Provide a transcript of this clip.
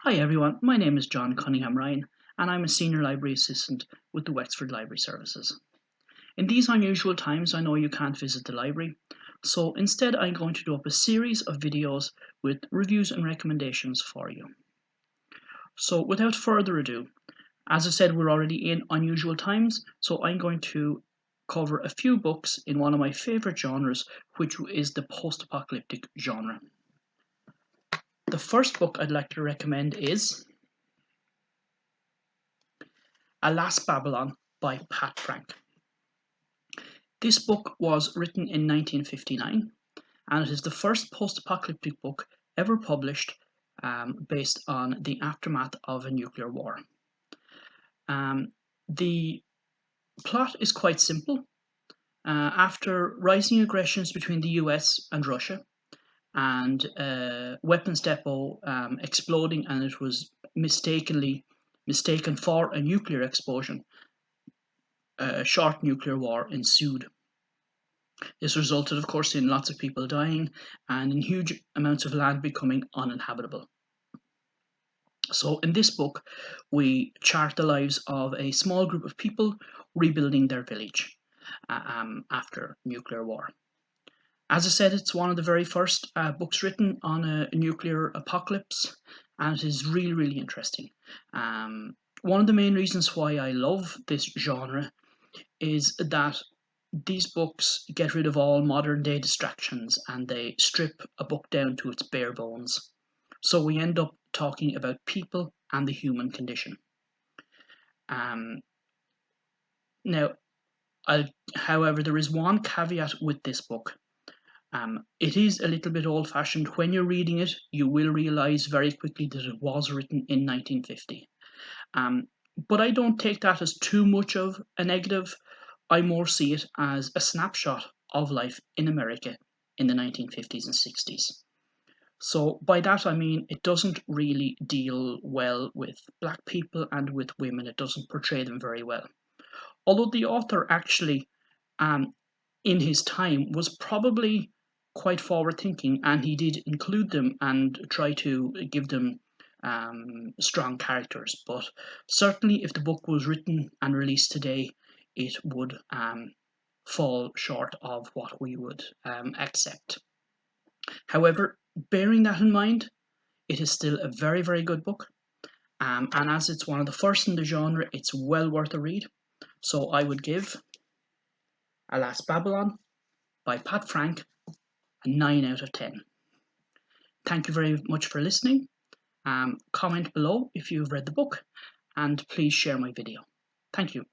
Hi everyone, my name is John Cunningham-Ryan and I'm a Senior Library Assistant with the Wexford Library Services. In these unusual times, I know you can't visit the library, so instead I'm going to do up a series of videos with reviews and recommendations for you. So without further ado, as I said, we're already in unusual times, so I'm going to cover a few books in one of my favourite genres, which is the post-apocalyptic genre. The first book I'd like to recommend is Alas Babylon by Pat Frank. This book was written in 1959 and it is the first post-apocalyptic book ever published based on the aftermath of a nuclear war. The plot is quite simple. After rising aggressions between the US and Russia and a weapons depot exploding and it was mistaken for a nuclear explosion, a short nuclear war ensued. This resulted, of course, in lots of people dying and in huge amounts of land becoming uninhabitable. So in this book, we chart the lives of a small group of people rebuilding their village after nuclear war. As I said, it's one of the very first books written on a nuclear apocalypse, and it is really, really interesting. One of the main reasons why I love this genre is that these books get rid of all modern day distractions and they strip a book down to its bare bones. So we end up talking about people and the human condition. Now, however, there is one caveat with this book. It is a little bit old fashioned. When you're reading it, you will realize very quickly that it was written in 1950. But I don't take that as too much of a negative. I more see it as a snapshot of life in America in the 1950s and 60s. So by that I mean it doesn't really deal well with black people and with women. It doesn't portray them very well. Although the author actually, in his time, was probably quite forward thinking and he did include them and try to give them strong characters. But certainly if the book was written and released today, it would fall short of what we would accept. However, bearing that in mind, it is still a very, very good book. And as it's one of the first in the genre, it's well worth a read. So I would give Alas Babylon by Pat Frank a 9 out of 10. Thank you very much for listening. Comment below if you've read the book and please share my video. Thank you.